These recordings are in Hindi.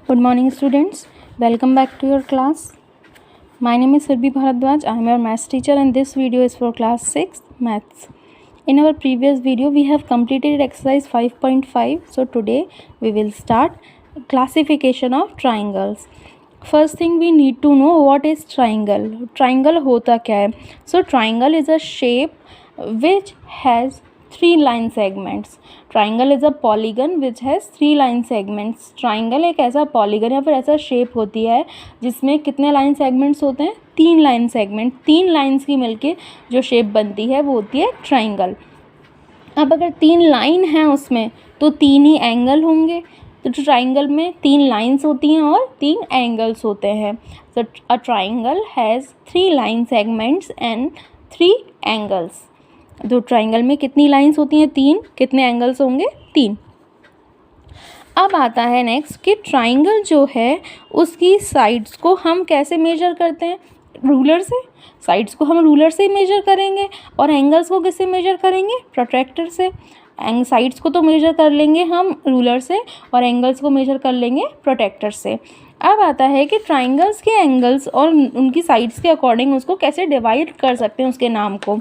Good morning, students. Welcome back to your class. My name is Surbhi Bharadwaj. I am your maths teacher, and this video is for class 6 maths. In our previous video, we have completed exercise 5.5. So today we will start classification of triangles. First thing we need to know, what is triangle. Triangle होता क्या है? So triangle is a shape which has 3 line segments. Triangle is a polygon which has 3 line segments. Triangle एक ऐसा पॉलीगन या फिर ऐसा शेप होती है जिसमें कितने लाइन सेगमेंट्स होते हैं? 3 लाइन सेगमेंट. 3 लाइन्स की मिलके जो शेप बनती है वो होती है ट्राइंगल. अब अगर 3 लाइन हैं उसमें तो 3 ही एंगल होंगे. तो ट्राइंगल में 3 लाइन्स होती हैं और 3 एंगल्स होते हैं. So a triangle has 3 line segments and 3 angles. तो ट्राइंगल में कितनी लाइंस होती हैं? 3. कितने एंगल्स होंगे? 3. अब आता है नेक्स्ट कि ट्राइंगल जो है उसकी साइड्स को हम कैसे मेजर करते हैं? रूलर से. साइड्स को हम रूलर से मेजर करेंगे और एंगल्स को किससे मेजर करेंगे? प्रोट्रैक्टर से. साइड्स को तो मेजर कर लेंगे हम रूलर से और एंगल्स को मेजर कर लेंगे प्रोट्रैक्टर से. अब आता है कि ट्राइंगल्स के एंगल्स और उनकी साइड्स के अकॉर्डिंग उसको कैसे डिवाइड कर सकते हैं उसके नाम को.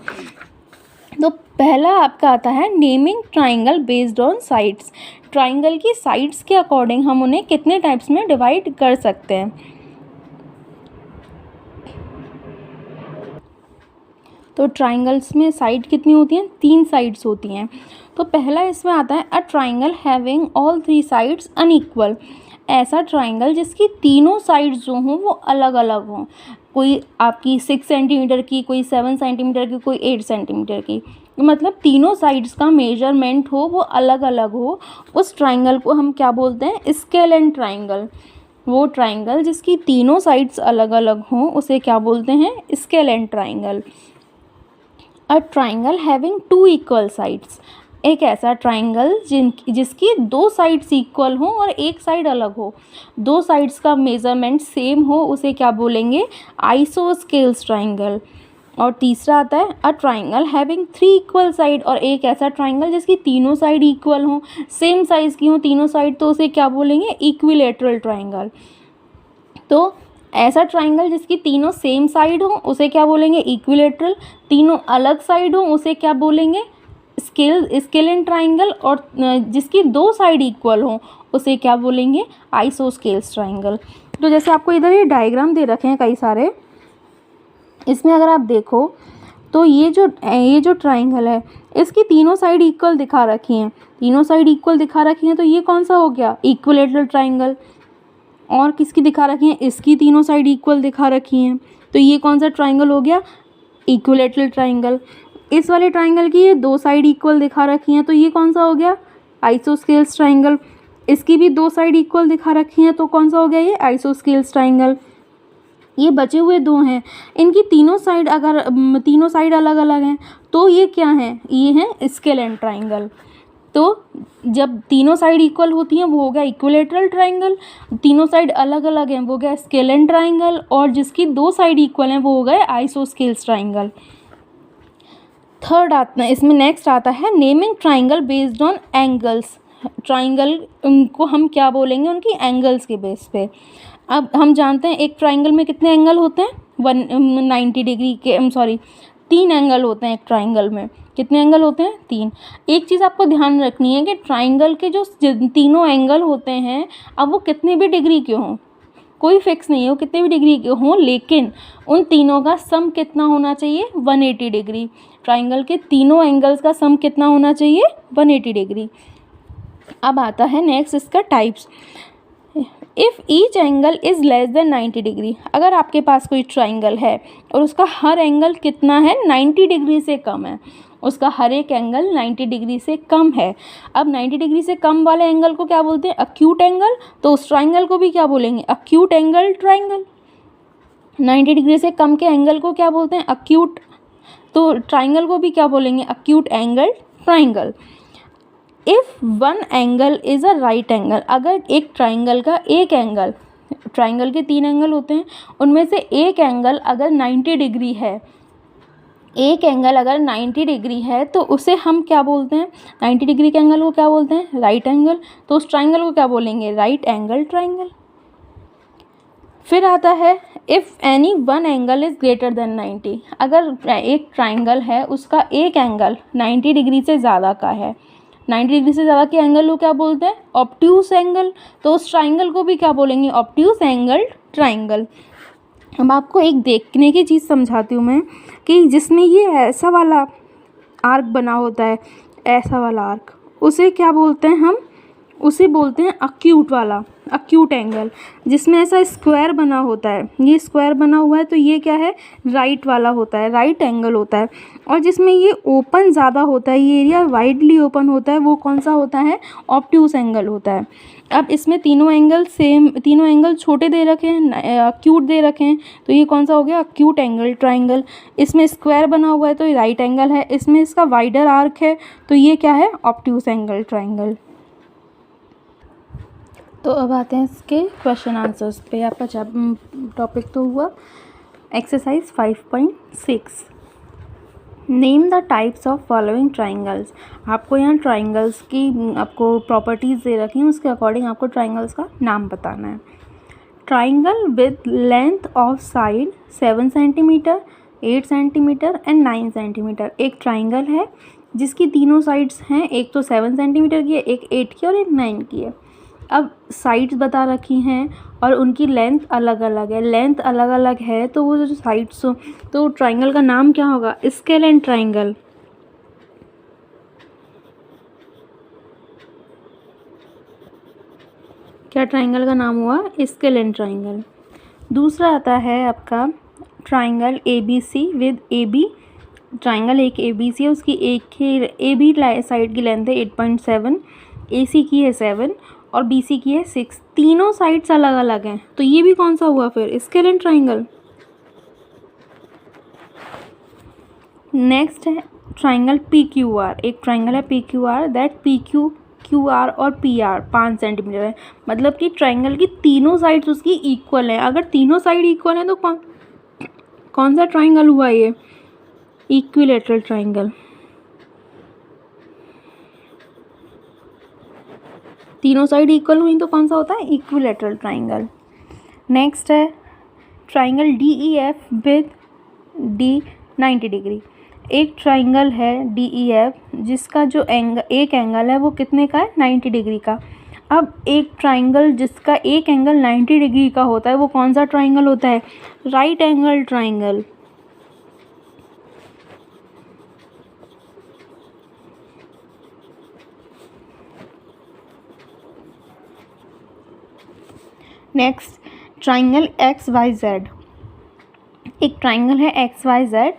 तो पहला आपका आता है naming triangle based on sides. Triangle की साइड्स के अकॉर्डिंग हम उन्हें कितने टाइप्स में डिवाइड कर सकते हैं. तो ट्राइंगल्स में साइड कितनी होती हैं? 3 साइड्स होती हैं. तो पहला इसमें आता है a triangle having all 3 sides unequal. ऐसा ट्राइंगल जिसकी तीनों साइड्स जो हों वो अलग अलग हों. कोई आपकी 6 सेंटीमीटर की, कोई 7 सेंटीमीटर की, कोई 8 सेंटीमीटर की. मतलब तीनों साइड्स का मेजरमेंट हो वो अलग अलग हो. उस ट्राइंगल को हम क्या बोलते हैं? Scalene triangle. वो ट्राइंगल जिसकी तीनों साइड्स अलग अलग हों उसे क्या बोलते हैं? Scalene triangle. A triangle having 2 equal sides. एक ऐसा ट्राइंगल जिसकी 2 साइड्स इक्वल हो और एक साइड अलग हो. 2 साइड्स का मेज़रमेंट सेम हो उसे क्या बोलेंगे? Isosceles triangle. और तीसरा आता है a triangle having 3 equal side. और एक ऐसा ट्राइंगल जिसकी तीनों साइड इक्वल हो, सेम साइज़ की हो तीनों साइड, तो उसे क्या बोलेंगे? Equilateral triangle. तो ऐसा ट्राइंगल जिसकी तीनों सेम साइड हो उसे क्या बोलेंगे? इक्विलेटरल. तीनों अलग साइड हो उसे क्या बोलेंगे? Scalene triangle. और जिसकी 2 साइड इक्वल हो उसे क्या बोलेंगे? Isosceles triangle. तो जैसे आपको इधर ये डायग्राम दे रखे हैं कई सारे, इसमें अगर आप देखो तो ये जो ट्राइंगल है इसकी तीनों साइड इक्वल दिखा रखी हैं. तीनों साइड इक्वल दिखा रखी हैं तो ये कौन सा हो गया? Equilateral triangle. और किसकी दिखा रखी हैं? इसकी तीनों साइड इक्वल दिखा रखी हैं तो ये कौन सा ट्राइंगल हो गया? Equilateral triangle. इस वाले ट्राइंगल की ये 2 साइड इक्वल दिखा रखी हैं तो ये कौन सा हो गया? Isosceles triangle. इसकी भी 2 साइड इक्वल दिखा रखी हैं तो कौन सा हो गया? ये आइसोस्केल्स ट्राइंगल. ये बचे हुए 2 हैं, इनकी तीनों साइड अलग अलग हैं तो ये क्या हैं? ये हैं स्केलेन ट्राइंगल. तो जब तीनों साइड इक्वल होती हैं वो हो गया इक्विलेटरल ट्राइंगल. तीनों साइड अलग अलग हैं वो हो गया स्केलेन ट्राइंगल. और जिसकी 2 साइड इक्वल हैं वो हो गए आइसोस्केल्स ट्राइंगल. थर्ड आता है इसमें नेक्स्ट आता है naming triangle based on angles. Triangle उनको हम क्या बोलेंगे? उनकी एंगल्स के बेस पे. अब हम जानते हैं एक ट्राइंगल में कितने एंगल होते हैं? 190 डिग्री के 3 एंगल होते हैं एक ट्राइंगल में. कितने एंगल होते हैं? 3. एक चीज़ आपको ध्यान रखनी है कि ट्राइंगल के जो तीनों एंगल होते हैं अब वो कितने भी डिग्री के हों, कोई फिक्स नहीं है वो कितने भी डिग्री के हों, लेकिन उन तीनों का सम कितना होना चाहिए? 180 डिग्री. ट्राइंगल के तीनों एंगल्स का सम कितना होना चाहिए? 180 डिग्री. अब आता है नेक्स्ट इसका types. If each angle is less than 90 degree. अगर आपके पास कोई ट्राइंगल है और उसका हर एंगल कितना है? 90 डिग्री से कम है. उसका हर एक एंगल 90 डिग्री से कम है. अब 90 डिग्री से कम वाले एंगल को क्या बोलते हैं? Acute angle. तो उस ट्राइंगल को भी क्या बोलेंगे? Acute angle triangle. 90 डिग्री से कम के एंगल को क्या बोलते हैं? अक्यूट. तो ट्राइंगल को भी क्या बोलेंगे? Acute angle triangle. If one angle is a right angle. अगर एक ट्राइंगल का एक एंगल, ट्राइंगल के 3 एंगल होते हैं उनमें से एक एंगल अगर 90 डिग्री है, एक एंगल अगर 90 डिग्री है तो उसे हम क्या बोलते हैं? 90 डिग्री के एंगल को क्या बोलते हैं? Right angle. तो उस ट्राइंगल को क्या बोलेंगे? Right angle triangle. फिर आता है if any one angle is greater than 90, अगर एक ट्राइंगल है उसका एक एंगल 90 डिग्री से ज़्यादा का है, 90 डिग्री से ज़्यादा के एंगल को क्या बोलते हैं, ऑब्ट्यूस एंगल। तो उस ट्राइंगल को भी क्या बोलेंगे, ऑब्ट्यूस एंगल ट्राइंगल। अब आपको एक देखने की चीज़ समझाती हूँ मैं कि जिसमें ये ऐसा वाला आर्क बना होता है, ऐसा वाला आर्क, उसे क्या बोलते हैं हम, उसे बोलते हैं अक्यूट वाला, अक्यूट एंगल। जिसमें ऐसा स्क्वायर बना होता है, ये स्क्वायर बना हुआ है तो ये क्या है, राइट वाला होता है, राइट एंगल होता है। और जिसमें ये ओपन ज़्यादा होता है, ये एरिया वाइडली ओपन होता है, वो कौन सा होता है, ऑब्ट्यूस एंगल होता है। अब इसमें तीनों एंगल सेम, तीनों एंगल छोटे दे रखे हैं, अक्यूट दे रखे हैं, तो ये कौन सा हो गया, अक्यूट एंगल ट्राइंगल। इसमें स्क्वायर बना हुआ है तो ये राइट एंगल है, इसमें इसका वाइडर आर्क है तो ये क्या है, ऑब्ट्यूस एंगल ट्राइंगल। तो अब आते हैं इसके क्वेश्चन आंसर्स पे। आपका टॉपिक तो हुआ exercise 5.6, name the types of following triangles. आपको यहाँ ट्राइंगल्स की आपको प्रॉपर्टीज़ दे रखी हैं, उसके अकॉर्डिंग आपको ट्राइंगल्स का नाम बताना है। Triangle with length of side 7 centimetre, 8 centimetre and 9 centimetre. एक ट्राइंगल है जिसकी तीनों साइड्स हैं, एक तो 7 सेंटीमीटर की है, एक 8 की और एक 9 की है। अब साइड्स बता रखी हैं और उनकी लेंथ अलग अलग है, लेंथ अलग अलग है तो वो जो साइड्स, तो ट्राइंगल का नाम क्या होगा, स्केलेन ट्राइंगल। क्या ट्राइंगल का नाम हुआ, स्केलेन ट्राइंगल। दूसरा आता है आपका triangle ABC with AB। Triangle एक ABC है, उसकी एक ही AB साइड की लेंथ है 8.7, AC की है 7 और BC की है 6। तीनों साइड्स अलग अलग हैं तो ये भी कौन सा हुआ फिर, स्केलेन ट्राइंगल। नेक्स्ट है ट्राइंगल PQR। एक ट्राइंगल है PQR दैट PQ, QR और PR 5 सेंटीमीटर है। मतलब कि ट्राइंगल की तीनों साइड्स उसकी इक्वल है। अगर तीनों साइड इक्वल है तो कौन सा ट्राइंगल हुआ ये, इक्विलैटरल ट्राइंगल। तीनों साइड इक्वल हुई तो कौन सा होता है, इक्विलैटरल ट्राइंगल। नेक्स्ट है triangle DEF with D 90 degree. एक ट्राइंगल है DEF जिसका जो एक एंगल है वो कितने का है, 90 डिग्री का। अब एक ट्राइंगल जिसका एक एंगल 90 डिग्री का होता है वो कौन सा ट्राइंगल होता है, right angle triangle. Next triangle XYZ। एक ट्राइंगल है XYZ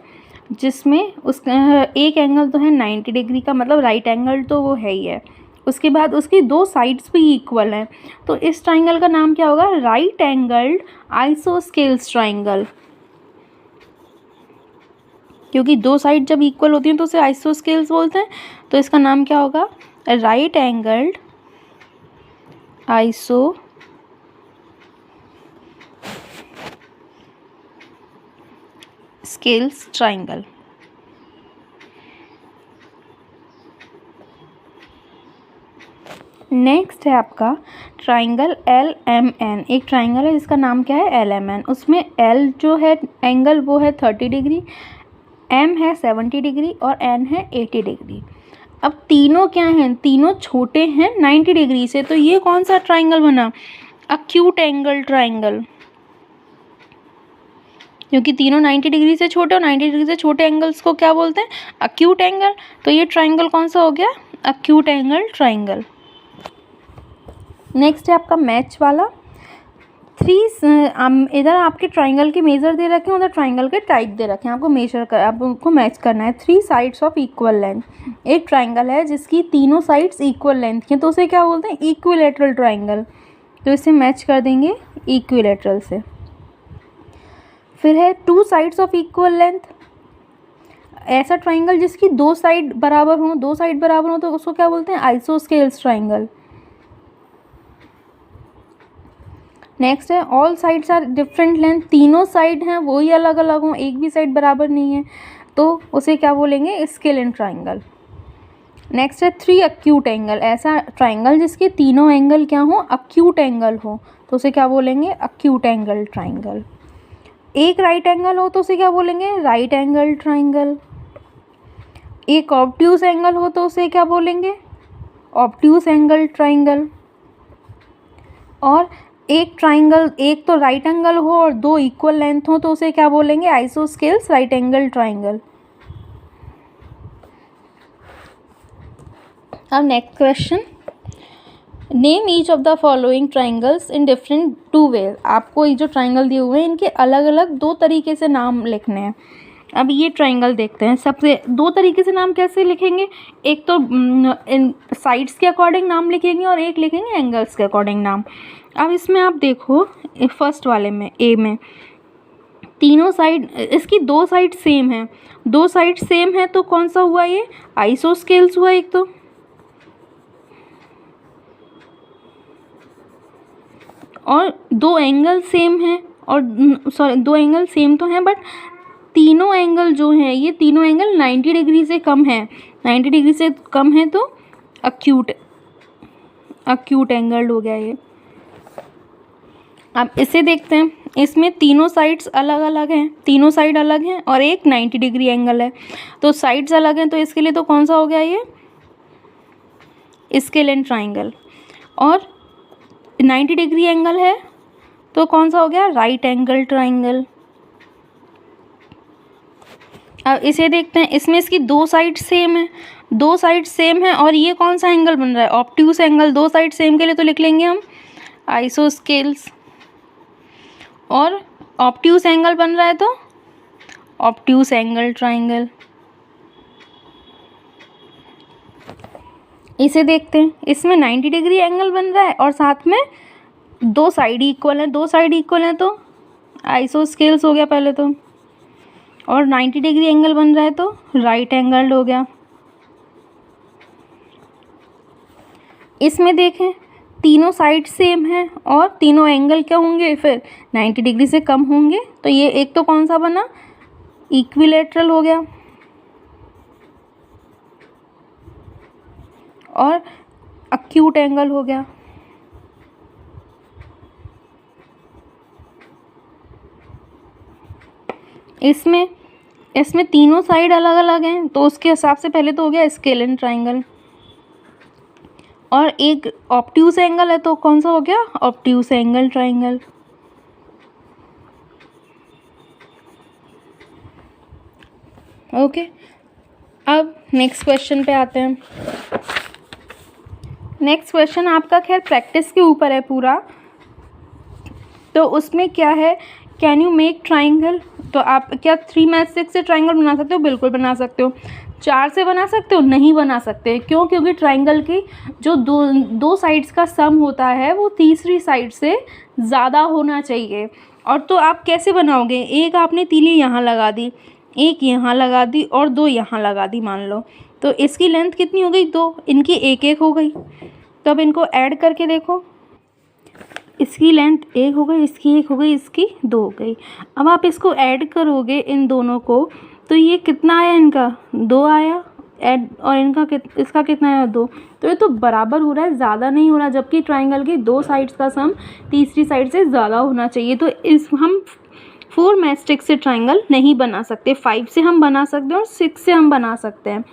जिसमें उसका एक एंगल तो है 90 डिग्री का, मतलब राइट एंगल तो वो है ही है, उसके बाद उसकी दो साइड्स भी इक्वल हैं। तो इस ट्राइंगल का नाम क्या होगा, राइट एंगल्ड आइसोस्केल्स ट्राइंगल। क्योंकि दो साइड जब इक्वल होती हैं तो उसे आइसोस्केल्स बोलते हैं। तो इसका नाम क्या होगा, right angled iso scales triangle. Next है आपका ट्राइंगल LMN। एक ट्राइंगल है जिसका नाम क्या है, LMN। उसमें L जो है एंगल वो है 30 डिग्री, M है 70 डिग्री और N है 80 डिग्री। अब तीनों क्या हैं, तीनों छोटे हैं 90 डिग्री से, तो ये कौन सा ट्राइंगल बना, अक्यूट एंगल ट्राइंगल। क्योंकि तीनों 90 डिग्री से छोटे और 90 डिग्री से छोटे एंगल्स को क्या बोलते हैं, अक्यूट एंगल। तो ये ट्राइंगल कौन सा हो गया, अक्यूट एंगल ट्राइंगल। नेक्स्ट है आपका मैच वाला। इधर आपके ट्राइंगल के मेजर दे रखे हैं, उधर ट्राइंगल के टाइप दे रखे हैं, आपको मैच करना है। 3 साइड्स ऑफ इक्वल लेंथ। एक ट्राइंगल है जिसकी तीनों साइड्स इक्वल लेंथ की, तो उसे क्या बोलते हैं, इक्विलैटरल ट्राइंगल। तो इसे मैच कर देंगे इक्विलैटरल से। फिर है 2 साइड्स ऑफ इक्वल लेंथ। ऐसा ट्राइंगल जिसकी दो साइड बराबर हो तो उसको क्या बोलते हैं, आइसोस्केल्स ट्राइंगल। नेक्स्ट है all sides are different length. तीनों साइड हैं वो ही अलग अलग हों, एक भी साइड बराबर नहीं है, तो उसे क्या बोलेंगे, स्केलेन ट्राइंगल। नेक्स्ट है 3 अक्यूट एंगल, ऐसा ट्राइंगल जिसके तीनों एंगल क्या हो, अक्यूट एंगल हो, तो उसे क्या बोलेंगे, अक्यूट एंगल ट्राइंगल। एक राइट एंगल हो तो उसे क्या बोलेंगे, राइट एंगल ट्राइंगल। एक ऑब्ट्यूज एंगल हो तो उसे क्या बोलेंगे, ऑब्ट्यूज एंगल ट्राइंगल। और एक ट्राइंगल, एक तो राइट एंगल हो और दो इक्वल लेंथ हो तो उसे क्या बोलेंगे, आइसोस्केल्स राइट एंगल ट्राइंगल। अब next question, name each of the following triangles in different two way. आपको ये जो ट्राइंगल दिए हुए हैं इनके अलग अलग दो तरीके से नाम लिखने हैं। अब ये ट्राइंगल देखते हैं, सबसे दो तरीके से नाम कैसे लिखेंगे, एक तो इन साइड्स के अकॉर्डिंग नाम लिखेंगे और एक लिखेंगे एंगल्स के अकॉर्डिंग नाम। अब इसमें आप देखो फर्स्ट वाले में ए में तीनों साइड, इसकी दो साइड सेम है, दो साइड सेम है तो कौन सा हुआ, ये आइसोस्केल्स हुआ एक तो। और दो एंगल सेम है, और सॉरी दो एंगल सेम तो हैं बट तीनों एंगल जो हैं ये तीनों एंगल 90 डिग्री से कम है, 90 डिग्री से कम है तो अक्यूट एंगल हो गया ये। अब इसे देखते हैं, इसमें तीनों साइड्स अलग अलग हैं, तीनों साइड अलग हैं और एक 90 डिग्री एंगल है, तो साइड्स अलग हैं तो इसके लिए तो कौन सा हो गया ये, स्केलेन ट्राइंगल। और 90 डिग्री एंगल है तो कौन सा हो गया, राइट एंगल ट्राइंगल। अब इसे देखते हैं, इसमें इसकी दो साइड सेम है, दो साइड सेम है और ये कौन सा एंगल बन रहा है, ऑब्ट्यूज एंगल। दो साइड सेम के लिए तो लिख लेंगे हम आइसोस्केल्स, और ऑब्ट्यूज एंगल बन रहा है तो ऑब्ट्यूज एंगल ट्राइंगल। इसे देखते हैं, इसमें 90 डिग्री एंगल बन रहा है और साथ में दो साइड इक्वल है, दो साइड इक्वल है तो आइसोस्केल्स हो गया पहले तो, और 90 डिग्री एंगल बन रहा है तो राइट एंगल हो गया। इसमें देखें तीनों साइड सेम है और तीनों एंगल क्या होंगे फिर 90 डिग्री से कम होंगे, तो ये एक तो कौन सा बना, इक्विलेटरल हो गया, और अक्यूट एंगल हो गया। इसमें तीनों साइड अलग अलग हैं तो उसके हिसाब से पहले तो हो गया स्केलेन ट्राइंगल, और एक ऑब्ट्यूज एंगल है तो कौन सा हो गया, ऑब्ट्यूज एंगल ट्राइंगल। ओके, अब नेक्स्ट क्वेश्चन पे आते हैं। नेक्स्ट क्वेश्चन आपका खैर प्रैक्टिस के ऊपर है पूरा, तो उसमें क्या है, कैन यू मेक ट्राइंगल। तो आप क्या 3 मैट्रिक्स से ट्राइंगल बना सकते हो, बिल्कुल बना सकते हो। 4 से बना सकते हो, नहीं बना सकते, क्यों, क्योंकि ट्राइंगल की जो दो साइड्स का सम होता है वो तीसरी साइड से ज़्यादा होना चाहिए। और तो आप कैसे बनाओगे, एक आपने तीली यहाँ लगा दी, एक यहाँ लगा दी और दो यहाँ लगा दी मान लो, तो इसकी लेंथ कितनी हो गई, 2, इनकी एक एक हो गई। तो अब इनको ऐड करके देखो, इसकी लेंथ 1 हो गई, इसकी 1 हो गई, इसकी 2 हो गई। अब आप इसको ऐड करोगे इन दोनों को तो ये कितना आया, इनका 2 आया ऐड, और इनका इसका कितना आया, 2। तो ये तो बराबर हो रहा है, ज़्यादा नहीं हो रहा, जबकि ट्राइंगल की दो साइड्स का सम तीसरी साइड से ज़्यादा होना चाहिए। तो हम 4 मैट्रिक्स से ट्राइंगल नहीं बना सकते, 5 से हम बना सकते हैं और 6 से हम बना सकते हैं,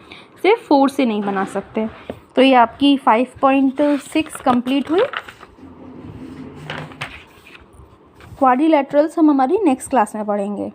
सिर्फ 4 से नहीं बना सकते। तो ये आपकी 5.6 कंप्लीट हुई। क्वाड्रिलैटरल्स हम हमारी नेक्स्ट क्लास में पढ़ेंगे।